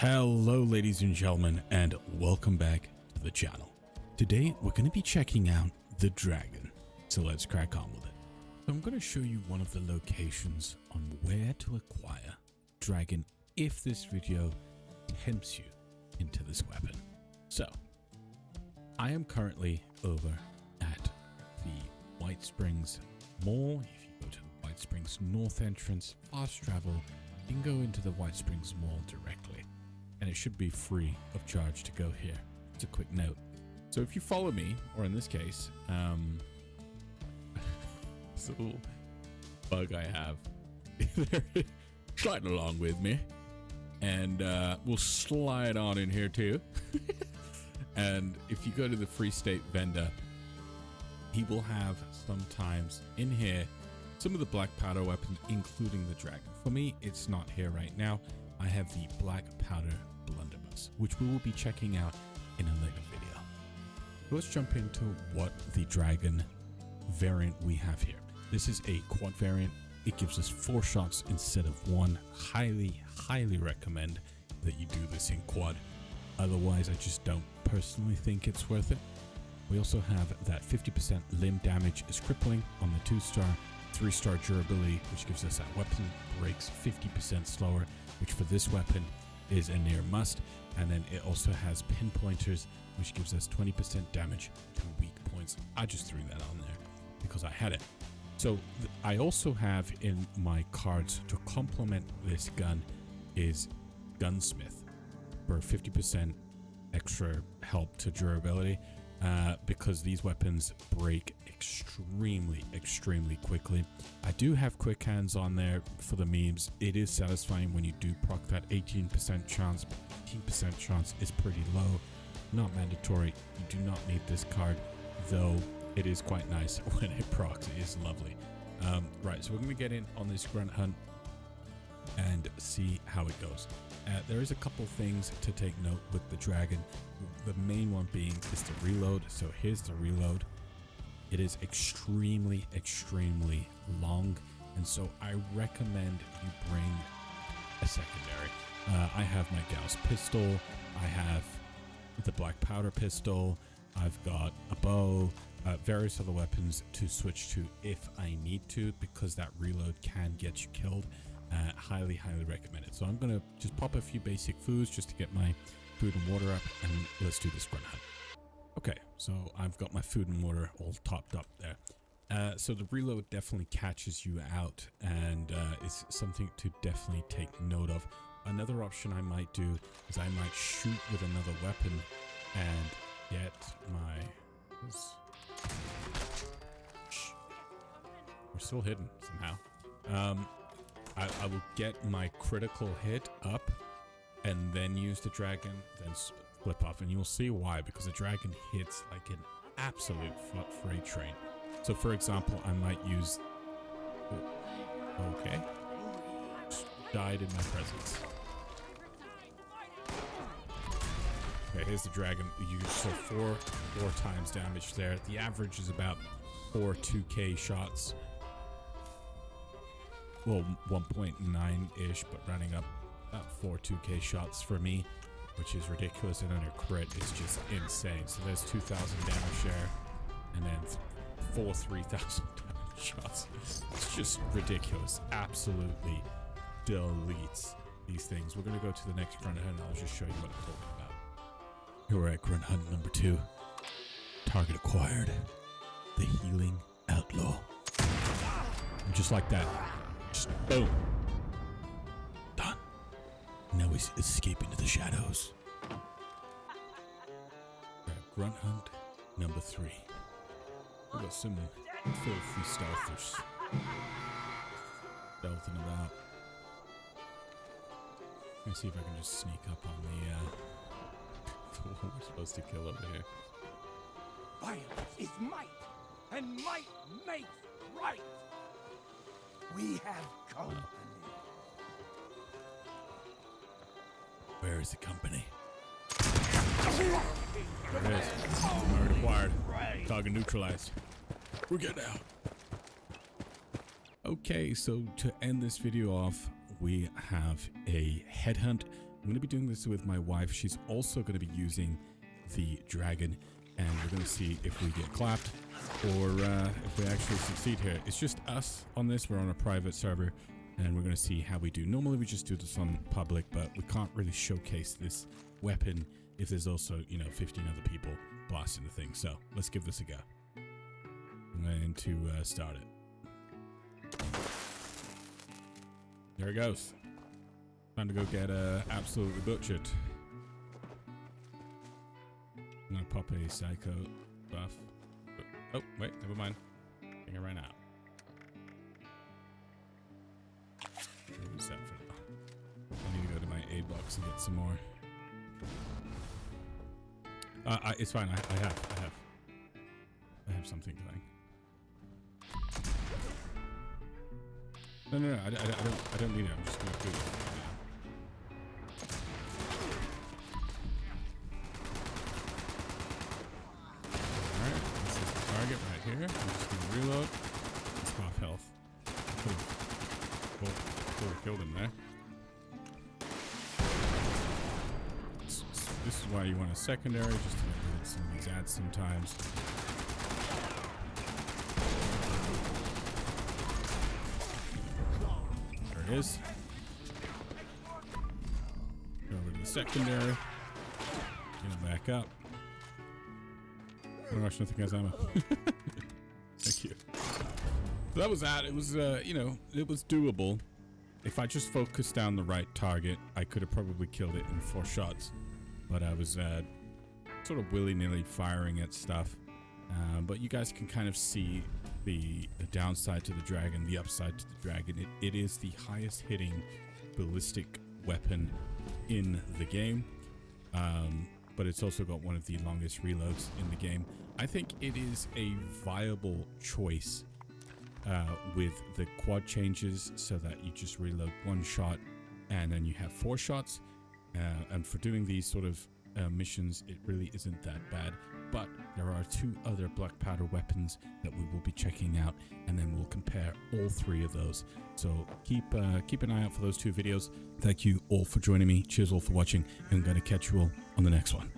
Hello ladies and gentlemen, and welcome back to the channel. Today we're going to be checking out the dragon, so let's crack on with it. So I'm going to show you one of the locations on where to acquire dragon if this video tempts you into this weapon. So I am currently over at the White Springs Mall. If you go to the White Springs North entrance, fast travel, you can go into the White Springs Mall directly. And it should be free of charge to go here. It's a quick note. So if you follow me, or in this case, this little bug I have, they're sliding along with me, and we'll slide on in here too. And if you go to the Free State vendor, he will have sometimes in here some of the black powder weapons, including the dragon. For me, it's not here right now. I have the black powder blunderbuss, which we will be checking out in a later video. Let's jump into what the dragon variant we have here. This is a quad variant. It gives us 4 shots instead of 1. Highly recommend that you do this in quad. Otherwise, I just don't personally think it's worth it. We also have that 50% limb damage is crippling on the 2-star, 3-star durability, which gives us that weapon breaks 50% slower, which for this weapon is a near must. And then it also has pinpointers, which gives us 20% damage to weak points. I just threw that on there because I had it. So I also have in my cards to complement this gun is Gunsmith for 50% extra help to durability, because these weapons break extremely quickly. I do have quick hands on there for the memes. It is satisfying when you do proc that 18% chance. 18% chance is pretty low, not mandatory. You do not need this card, though it is quite nice when it procs. It is lovely. Right, so we're going to get in on this grunt hunt and see how it goes. There is a couple things to take note with the dragon. The main one being is the reload. So here's the reload. It is extremely long, and so I recommend you bring a secondary. I have my Gauss pistol, I have the black powder pistol, I've got a bow, various other weapons to switch to if I need to, because that reload can get you killed. Highly recommend it. So I'm gonna just pop a few basic foods just to get my food and water up, and let's do this grunt hunt. Okay, so I've got my food and water all topped up there. So the reload definitely catches you out, and it's something to definitely take note of. Another option I might do is I might shoot with another weapon and get my... We're still hidden somehow. I will get my critical hit up and then use the dragon, then flip off, and you'll see why, because the dragon hits like an absolute freight train. So for example, I might use... Okay. Just died in my presence. Okay, here's the dragon. You saw 4 times damage there. The average is about 4 2K shots. Well, 1.9-ish, but running up about 4 2K shots for me, which is ridiculous, and on your crit is just insane. So there's 2,000 damage there, and then 4 3,000 damage shots. It's just ridiculous. Absolutely deletes these things. We're gonna go to the next grunt hunt, and I'll just show you what I'm talking about. Here we're at grunt hunt number 2. Target acquired. The Healing Outlaw. And just like that. Just boom. Done. Now he's escaping to the shadows. Grunt hunt number 3. We've got some filthy stealthers stealthing about. Let me see if I can just sneak up on the one we're supposed to kill over here. Violence is might, and might makes right. We have company. Where is the company? There it is. Already acquired. Target neutralized. We're getting out. Okay, so to end this video off, we have a headhunt going to be doing this with my wife. She's also going to be using the dragon, and we're going to see if we get clapped or if we actually succeed here. It's just us on this. We're on a private server, and we're going to see how we do. Normally we just do this on public, but we can't really showcase this weapon if there's also, you know, 15 other people blasting the thing. So let's give this a go. I'm going to start it. There it goes. Time to go get absolutely butchered. I'm gonna pop a psycho buff. Oh, wait, never mind. I think I ran out. Use that for now. I need to go to my aid box and get some more. It's fine. I have something going. No, I don't need it. I'm just gonna do it right now. Alright, this is the target right here. I'm just gonna reload. It's half health. Cool, killed him there. This is why you want a secondary, just to make rid of some of these ads sometimes. There it is. Go over to the secondary. Get it back up. Oh gosh, nothing has ammo. Thank you. So that was that. It was, you know, it was doable. If I just focused down the right target, I could have probably killed it in 4 shots. But I was sort of willy-nilly firing at stuff. But you guys can kind of see the downside to the dragon, the upside to the dragon. It is the highest hitting ballistic weapon in the game. But it's also got one of the longest reloads in the game. I think it is a viable choice with the quad changes, so that you just reload 1 shot and then you have 4 shots. And for doing these sort of missions, it really isn't that bad. But there are 2 other black powder weapons that we will be checking out, and then we'll compare all 3 of those. So keep an eye out for those 2 videos. Thank you all for joining me. Cheers all for watching, and I'm going to catch you all on the next one.